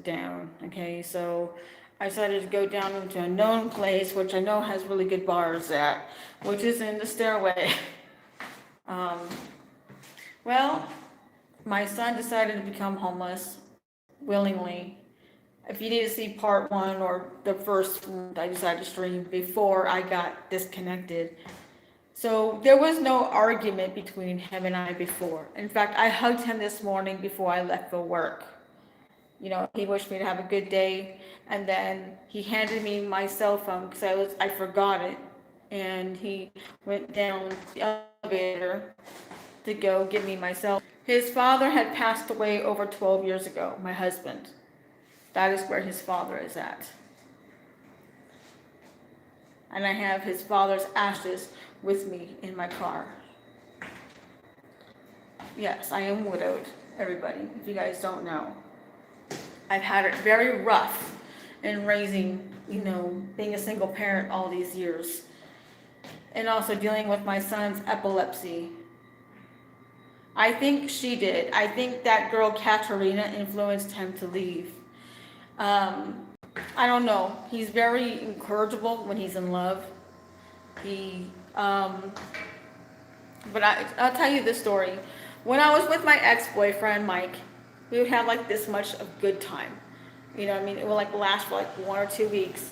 down. Okay, so I decided to go down into a known place, which I know has really good bars at, which is in the stairway. Um, well, my son decided to become homeless willingly. If you need to see part one or the first one, I decided to stream before I got disconnected. So there was no argument between him and I before. In fact, I hugged him this morning before I left for work. You know, he wished me to have a good day, and then he handed me my cell phone because I forgot it, and he went down the elevator to go give me my cell. His father had passed away over 12 years ago, my husband. That is where his father is at. And I have his father's ashes with me in my car. Yes, I am widowed, everybody, if you guys don't know. I've had it very rough in raising, being a single parent all these years. And also dealing with my son's epilepsy. I think she did. I think that girl, Katerina, influenced him to leave. I don't know. He's very incorrigible when he's in love. But I'll tell you this story. When I was with my ex-boyfriend, Mike, we would have like this much of good time. You know what I mean? It would like last for like 1 or 2 weeks.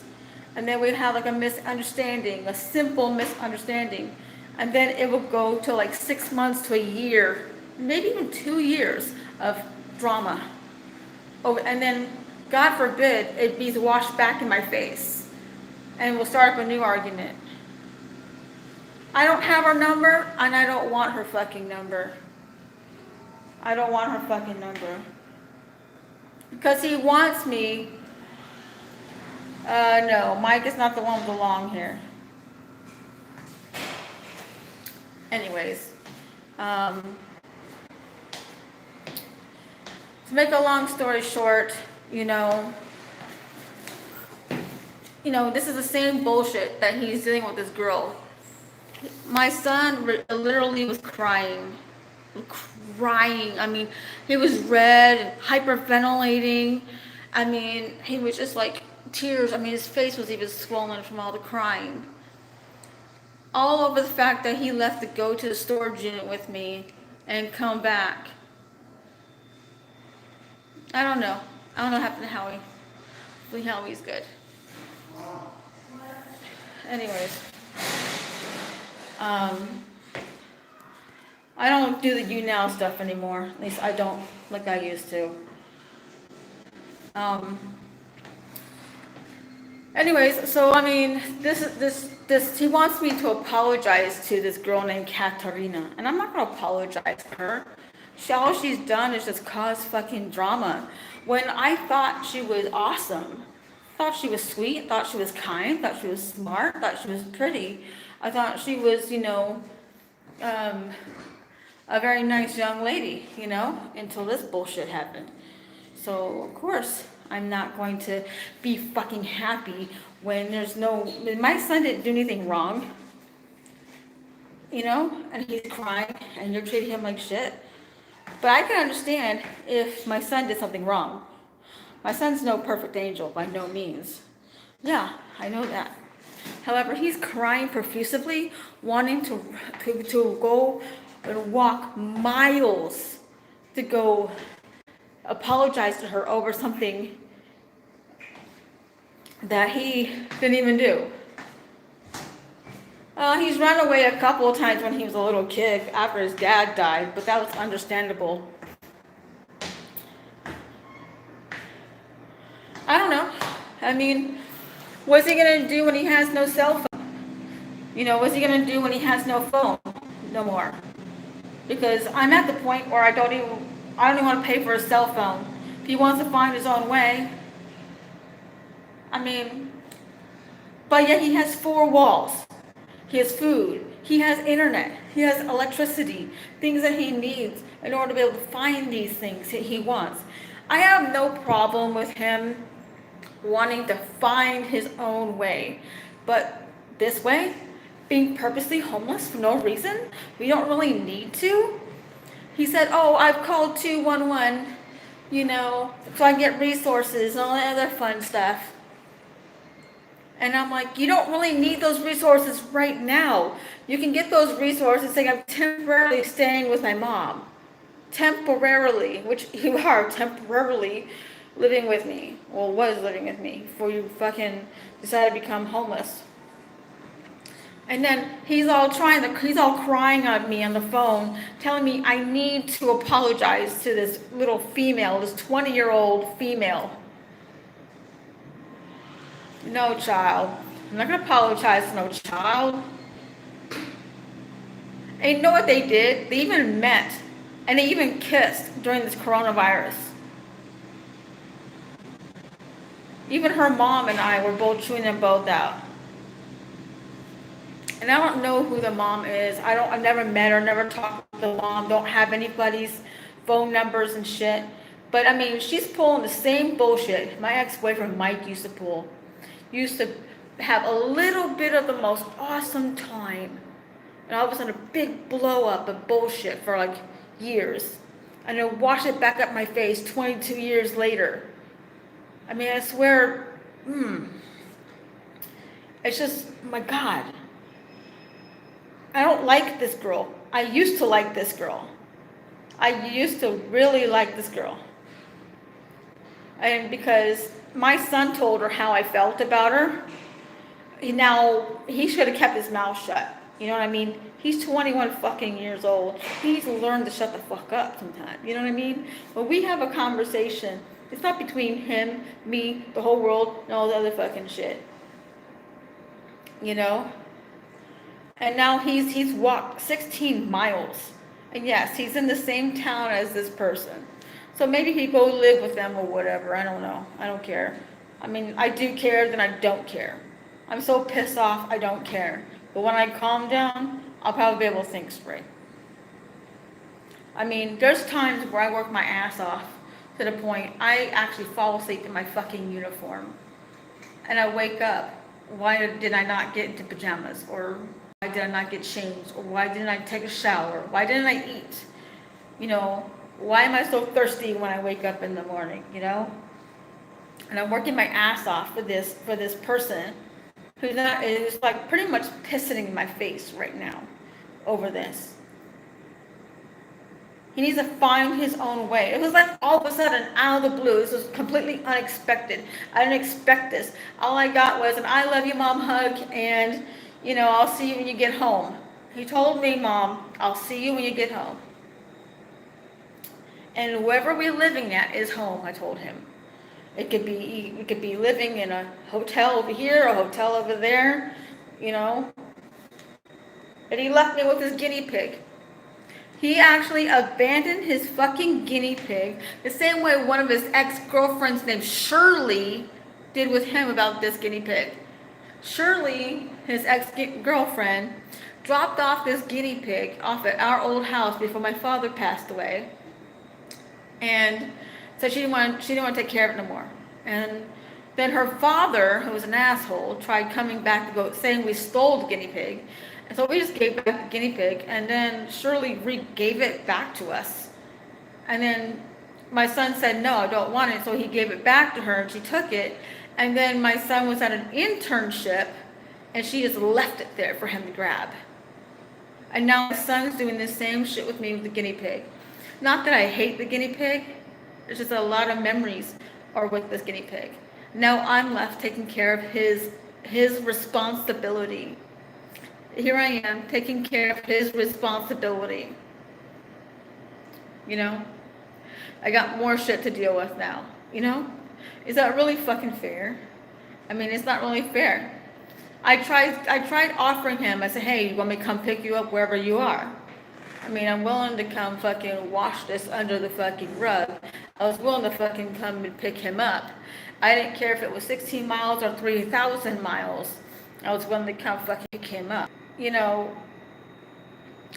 And then we'd have like a misunderstanding, a simple misunderstanding. And then it would go to like 6 months to a year, maybe even 2 years of drama. Oh, and then, God forbid, it be washed back in my face. And we'll start up a new argument. I don't have her number, and I don't want her fucking number. I don't want her fucking number. Because he wants me. No, Mike is not the one with the long hair. Anyways. To make a long story short, this is the same bullshit that he's dealing with this girl. My son literally was crying. I mean, he was red, hyperventilating. I mean, he was just like tears. I mean, his face was even swollen from all the crying. All over the fact that he left to go to the storage unit with me and come back. I don't know what happened to Howie. Hopefully Howie's good. Anyways. I don't do the you now stuff anymore. At least I don't like I used to. Anyways, so I mean, this he wants me to apologize to this girl named Katerina, and I'm not gonna apologize to her. All she's done is just cause fucking drama. When I thought she was awesome, thought she was sweet, thought she was kind, thought she was smart, thought she was pretty. I thought she was, a very nice young lady, until this bullshit happened. So, of course, I'm not going to be fucking happy when my son didn't do anything wrong, and he's crying and you're treating him like shit. But I can understand if my son did something wrong. My son's no perfect angel, by no means. Yeah, I know that. However, he's crying profusely, wanting to go and walk miles to go apologize to her over something that he didn't even do. He's run away a couple of times when he was a little kid after his dad died, but that was understandable. I don't know. I mean, what's he going to do when he has no cell phone? What's he going to do when he has no phone no more? Because I'm at the point where I don't even want to pay for a cell phone. If he wants to find his own way. I mean, but yet he has 4 walls. He has food. He has internet. He has electricity. Things that he needs in order to be able to find these things that he wants. I have no problem with him wanting to find his own way. But this way, being purposely homeless for no reason, we don't really need to. He said, oh, I've called 211 you know, so I get resources and all that other fun stuff. And I'm like, you don't really need those resources right now. You can get those resources saying I'm temporarily staying with my mom. Temporarily, which you are temporarily living with me. Well, was living with me before you fucking decided to become homeless. And then he's all crying on me on the phone, telling me I need to apologize to this little female, this 20-year-old female. No, child. I'm not gonna apologize to no child. And you know what they did? They even met. And they even kissed during this coronavirus. Even her mom and I were both chewing them both out. And I don't know who the mom is. I've never met her, never talked to the mom, don't have anybody's phone numbers and shit. But I mean, she's pulling the same bullshit my ex-boyfriend Mike used to pull. Used to have a little bit of the most awesome time. And all of a sudden a big blow up of bullshit for like years. And then wash it back up my face 22 years later. I mean, I swear, it's just, my God. I don't like this girl. I used to like this girl. I used to really like this girl. And because my son told her how I felt about her, now he should have kept his mouth shut. You know what I mean? He's 21 fucking years old. He needs to learn to shut the fuck up sometime. You know what I mean? When we have a conversation, it's not between him, me, the whole world, and all the other fucking shit. You know? And now he's walked 16 miles. And yes, he's in the same town as this person. So maybe he go live with them or whatever. I don't know. I don't care. I mean, I do care, then I don't care. I'm so pissed off, I don't care. But when I calm down, I'll probably be able to think straight. I mean, there's times where I work my ass off to the point I actually fall asleep in my fucking uniform. And I wake up. Why did I not get into pajamas? Or why did I not get changed? Or why didn't I take a shower? Why didn't I eat? You know, why am I so thirsty when I wake up in the morning, you know? And I'm working my ass off for this person who's like pretty much pissing in my face right now over this. He needs to find his own way. It was like all of a sudden, out of the blue, this was completely unexpected. I didn't expect this. All I got was an I love you, Mom hug, and, you know, I'll see you when you get home. He told me, Mom, I'll see you when you get home. And wherever we're living at is home, I told him. It could be living in a hotel over here, a hotel over there, you know. And he left me with his guinea pig. He actually abandoned his fucking guinea pig the same way one of his ex-girlfriends named Shirley did with him about this guinea pig. Shirley, his ex-girlfriend, dropped off this guinea pig off at our old house before my father passed away. And so she didn't want to take care of it no more. And then her father, who was an asshole, tried coming back to go saying we stole the guinea pig. And so we just gave back the guinea pig, and then Shirley gave it back to us. And then my son said, no, I don't want it. So he gave it back to her, and she took it. And then my son was at an internship, and she just left it there for him to grab. And now my son's doing the same shit with me with the guinea pig. Not that I hate the guinea pig. There's just a lot of memories are with this guinea pig. Now I'm left taking care of his responsibility. Here I am taking care of his responsibility. You know? I got more shit to deal with now. You know? Is that really fucking fair? I mean, it's not really fair. I tried offering him. I said, hey, you want me to come pick you up wherever you are? I mean, I'm willing to come fucking wash this under the fucking rug. I was willing to fucking come and pick him up. I didn't care if it was 16 miles or 3,000 miles. I was willing to come fucking pick him up. You know,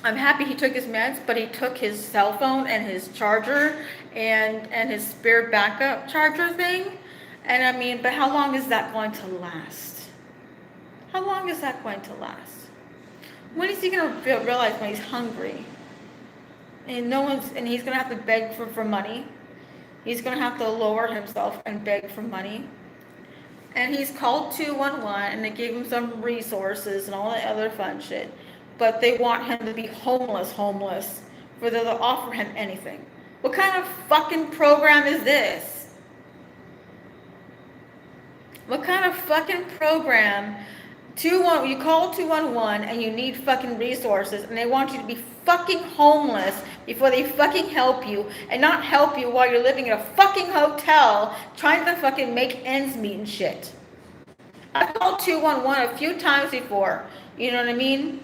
I'm happy he took his meds, but he took his cell phone and his charger and his spare backup charger thing. And I mean, but how long is that going to last? How long is that going to last? When is he going to realize when he's hungry? And he's going to have to beg for money. He's going to have to lower himself and beg for money. And he's called 211 and they gave him some resources and all that other fun shit. But they want him to be homeless, for them to offer him anything. What kind of fucking program is this? What kind of fucking program? You call 211 and you need fucking resources and they want you to be fucking homeless before they fucking help you, and not help you while you're living in a fucking hotel trying to fucking make ends meet and shit. I've called 211 a few times before, you know what I mean?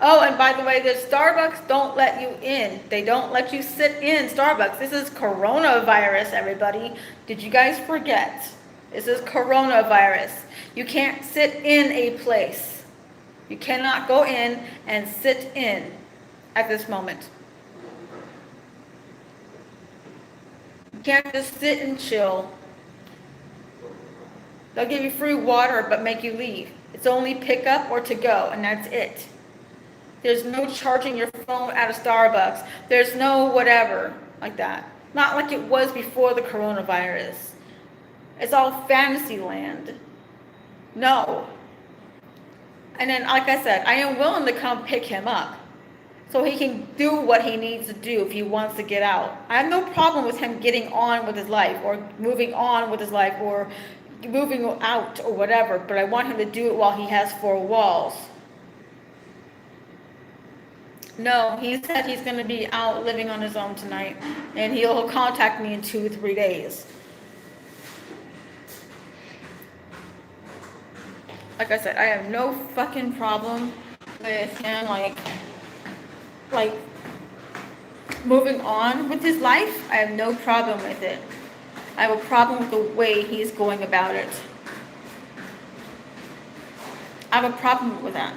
Oh, and by the way, the Starbucks don't let you in. They don't let you sit in Starbucks. This is coronavirus, everybody. Did you guys forget? This is coronavirus. You can't sit in a place. You cannot go in and sit in at this moment. You can't just sit and chill. They'll give you free water but make you leave. It's only pick up or to go, and that's it. There's no charging your phone at a Starbucks. There's no whatever like that. Not like it was before the coronavirus. It's all fantasy land. No. And then, like I said, I am willing to come pick him up so he can do what he needs to do if he wants to get out. I have no problem with him getting on with his life or moving on with his life or moving out or whatever, but I want him to do it while he has four walls. No, he said he's going to be out living on his own tonight, and he'll contact me in 2-3 days. Like I said, I have no fucking problem with him, like moving on with his life. I have no problem with it. I have a problem with the way he's going about it. I have a problem with that.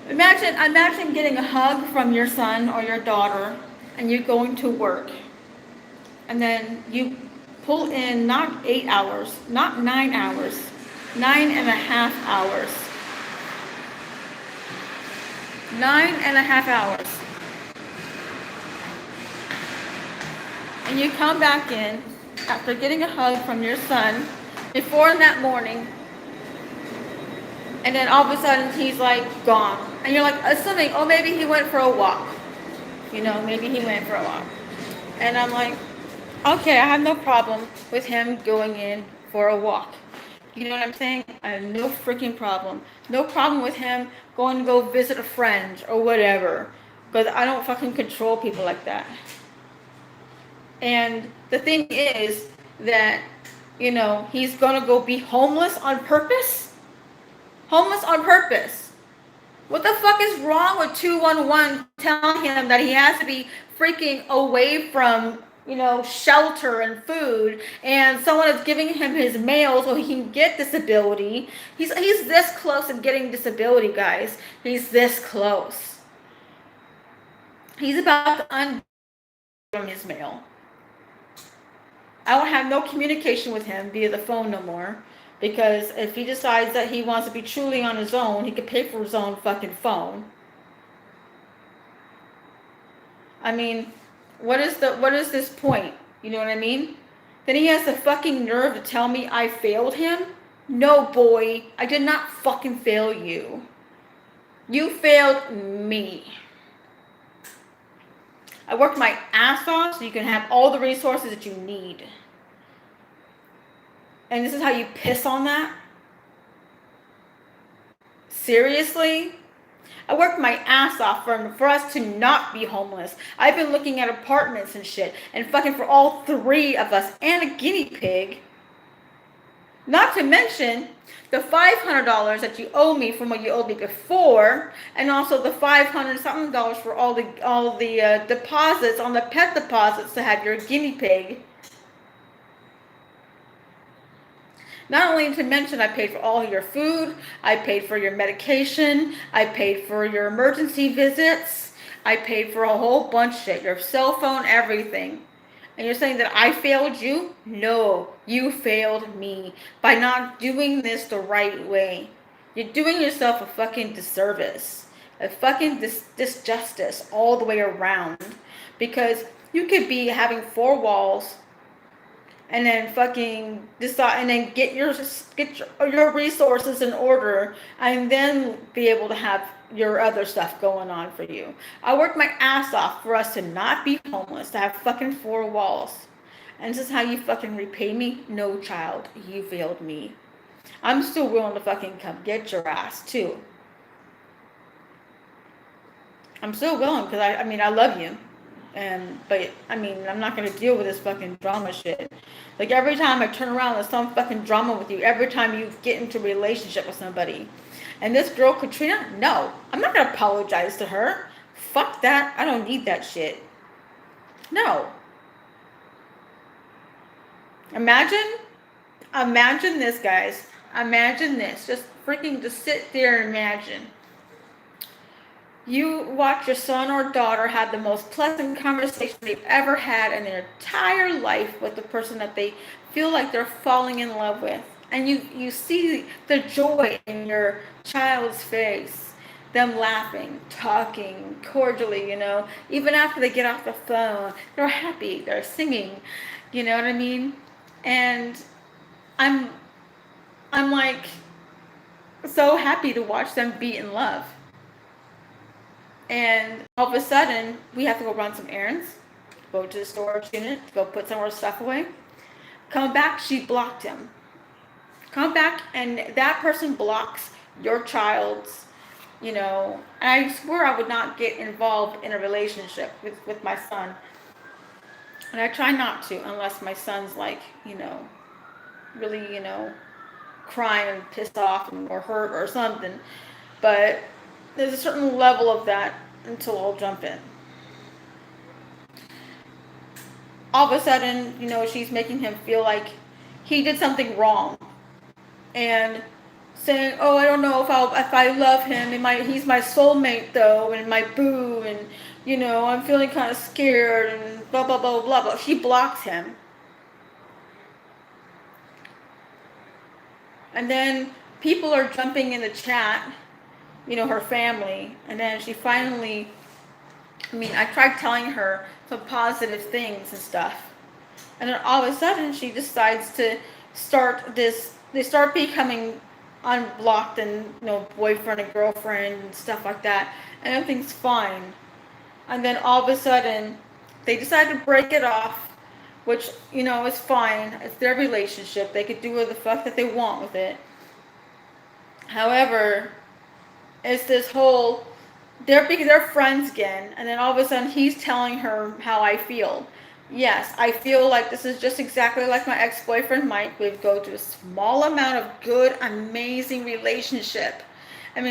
Imagine getting a hug from your son or your daughter and you going to work. And then you pull in not 8 hours, not 9 hours, 9.5 hours. 9.5 hours. And you come back in after getting a hug from your son before in that morning, and then all of a sudden he's like gone. And you're like assuming, oh, maybe he went for a walk. Maybe he went for a walk. And I'm like, okay, I have no problem with him going in for a walk. You know what I'm saying? I have no freaking problem. No problem with him going to go visit a friend or whatever. Because I don't fucking control people like that. And the thing is that, he's going to go be homeless on purpose? Homeless on purpose. What the fuck is wrong with 211 telling him that he has to be freaking away from, shelter and food, and someone is giving him his mail so he can get disability? He's this close to getting disability, guys. He's this close. He's about to undo his mail. I will have no communication with him via the phone no more. Because if he decides that he wants to be truly on his own, he can pay for his own fucking phone. I mean, what is this point? You know what I mean? Then he has the fucking nerve to tell me I failed him? No, boy, I did not fucking fail you. You failed me. I worked my ass off so you can have all the resources that you need. And this is how you piss on that? Seriously? I worked my ass off for us to not be homeless. I've been looking at apartments and shit, and fucking for all three of us, and a guinea pig. Not to mention the $500 that you owe me from what you owed me before, and also the $500 something for all the deposits on the pet deposits to have your guinea pig. Not only to mention I paid for all your food, I paid for your medication, I paid for your emergency visits, I paid for a whole bunch of shit, your cell phone, everything. And you're saying that I failed you? No, you failed me by not doing this the right way. You're doing yourself a fucking disservice, a fucking disjustice all the way around Because you could be having four walls and then fucking decide and then get your resources in order and then be able to have your other stuff going on for you. I worked my ass off for us to not be homeless, to have fucking four walls. And this is how you fucking repay me? No, child, you failed me. I'm still willing to fucking come get your ass too. I'm still willing because I mean I love you. But I mean, I'm not gonna deal with this fucking drama shit. Like every time I turn around, there's some fucking drama with you. Every time you get into a relationship with somebody, and this girl Katrina, no, I'm not gonna apologize to her. Fuck that. I don't need that shit. No. Imagine this, guys. Imagine this. Just sit there and imagine. You watch your son or daughter have the most pleasant conversation they've ever had in their entire life with the person that they feel like they're falling in love with. And you see the joy in your child's face, them laughing, talking cordially, even after they get off the phone, they're happy, they're singing, you know what I mean? And I'm like so happy to watch them be in love. And all of a sudden, we have to go run some errands, go to the storage unit, go put some more stuff away. Come back, she blocked him. Come back, and that person blocks your child's, and I swear I would not get involved in a relationship with my son. And I try not to, unless my son's like, really, crying and pissed off or hurt or something. But there's a certain level of that until I'll jump in. All of a sudden, she's making him feel like he did something wrong. And saying, oh, I don't know if I love him, and he's my soulmate though, and my boo, and I'm feeling kind of scared, and blah blah blah blah blah. She blocks him. And then people are jumping in the chat, her family, and then she finally, I tried telling her some positive things and stuff, and then all of a sudden she decides to they start becoming unblocked and, boyfriend and girlfriend and stuff like that, and everything's fine. And then all of a sudden they decide to break it off, which, is fine. It's their relationship. They could do what the fuck that they want with it. However, it's this whole, they're friends again, and then all of a sudden he's telling her how I feel. Yes, I feel like this is just exactly like my ex-boyfriend Mike. We'd go to a small amount of good, amazing relationship.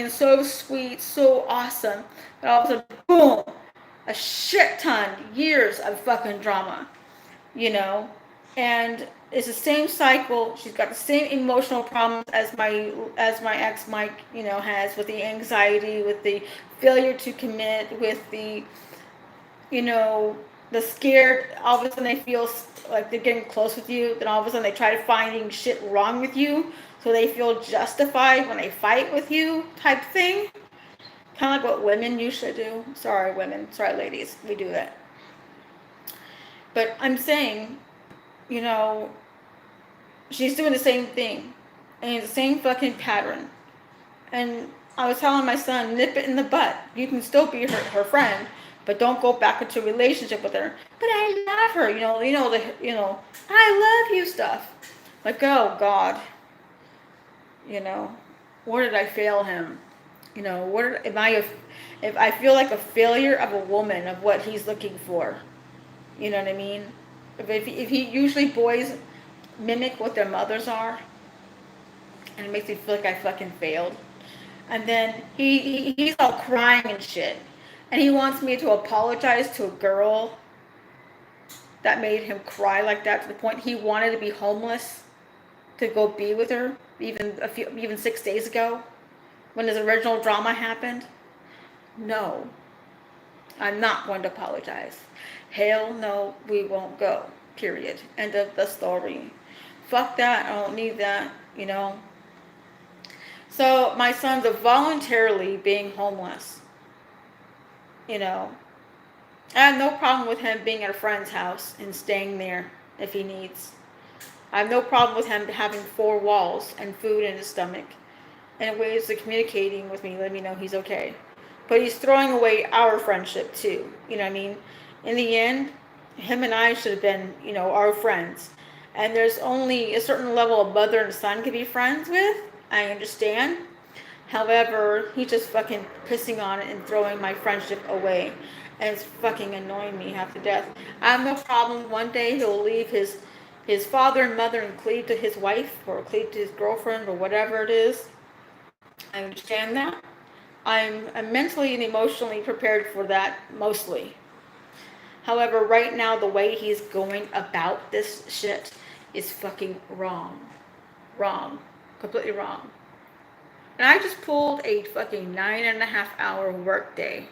So sweet, so awesome. But all of a sudden, boom, a shit ton, years of fucking drama, and it's the same cycle. She's got the same emotional problems as my ex Mike, has, with the anxiety, with the failure to commit, with the, the scared. All of a sudden they feel like they're getting close with you, then all of a sudden they try to finding shit wrong with you, so they feel justified when they fight with you, type thing. Kind of like what women usually do. Sorry, women. Sorry, ladies. We do that. But I'm saying, she's doing the same thing. And the same fucking pattern. And I was telling my son, nip it in the butt. You can still be her friend, but don't go back into a relationship with her. But I love her, I love you stuff. Like, oh God. Where did I fail him? If I feel like a failure of a woman of what he's looking for, you know what I mean? If he usually boys mimic what their mothers are, and it makes me feel like I fucking failed. And then he's all crying and shit, and he wants me to apologize to a girl that made him cry like that, to the point he wanted to be homeless to go be with her, even 6 days ago, when his original drama happened. No, I'm not going to apologize. Hell no, we won't go. Period. End of the story. Fuck that. I don't need that, So my son's voluntarily being homeless, I have no problem with him being at a friend's house and staying there if he needs. I have no problem with him having four walls and food in his stomach and ways of communicating with me, let me know he's okay. But he's throwing away our friendship too. You know what I mean? In the end, him and I should have been, our friends. And there's only a certain level of mother and son can be friends with. I understand. However, he's just fucking pissing on it and throwing my friendship away. And it's fucking annoying me half to death. I have no problem. One day he'll leave his father and mother and cleave to his wife or cleave to his girlfriend or whatever it is. I understand that. I'm mentally and emotionally prepared for that mostly. However, right now the way he's going about this shit is fucking wrong. Wrong. Completely wrong. And I just pulled a fucking 9.5-hour work day.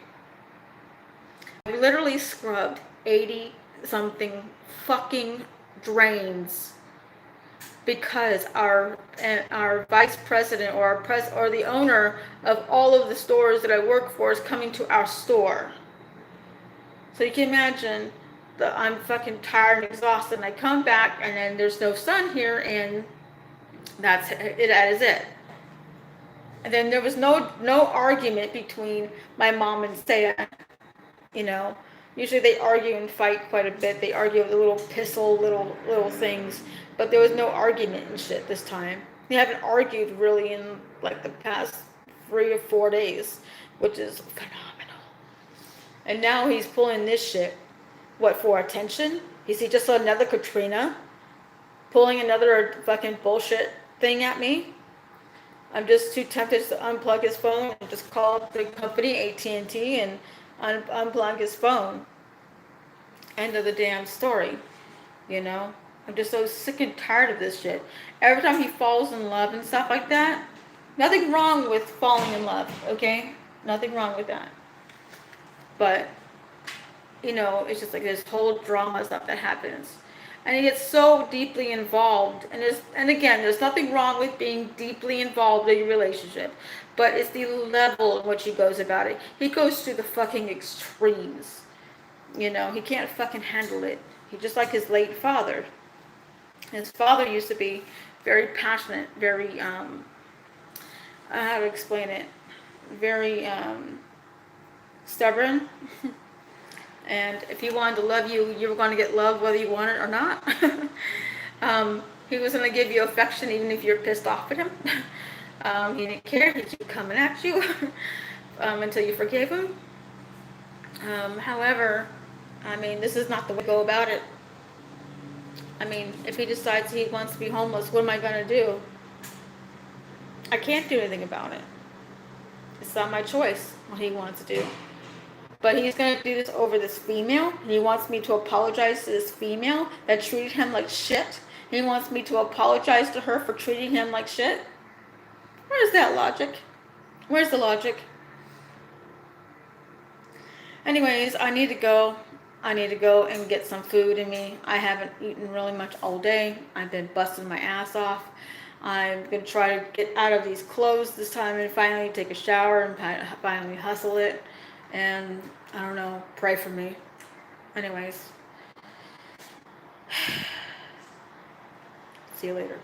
I literally scrubbed 80 something fucking drains because our vice president or or the owner of all of the stores that I work for is coming to our store. So you can imagine that I'm fucking tired and exhausted, and I come back and then there's no sun here, and that is it. And then there was no argument between my mom and Saya. Usually they argue and fight quite a bit. They argue over little little things, but there was no argument and shit this time. They haven't argued really in like the past 3 or 4 days, which is phenomenal. And now he's pulling this shit. What, for attention? Is he just another Katrina pulling another fucking bullshit thing at me? I'm just too tempted to unplug his phone and just call the company AT&T and unplug his phone. End of the damn story. I'm just so sick and tired of this shit. Every time he falls in love and stuff like that, nothing wrong with falling in love, okay? Nothing wrong with that. But, it's just like this whole drama stuff that happens. And he gets so deeply involved. And again, there's nothing wrong with being deeply involved in a relationship. But it's the level in which he goes about it. He goes to the fucking extremes. He can't fucking handle it. He's just like his late father. His father used to be very passionate, very, how to explain it, very stubborn. And if he wanted to love you, you were going to get love whether you wanted it or not. He was going to give you affection even if you're pissed off at him. He didn't care. He'd keep coming at you until you forgave him. However, this is not the way to go about it. If he decides he wants to be homeless, what am I going to do? I can't do anything about it. It's not my choice what he wants to do. But he's going to do this over this female. And he wants me to apologize to this female that treated him like shit. He wants me to apologize to her for treating him like shit. Where's that logic? Where's the logic? Anyways, I need to go. I need to go and get some food in me. I haven't eaten really much all day. I've been busting my ass off. I'm going to try to get out of these clothes this time and finally take a shower and finally hustle it. And, I don't know, pray for me. Anyways. See you later.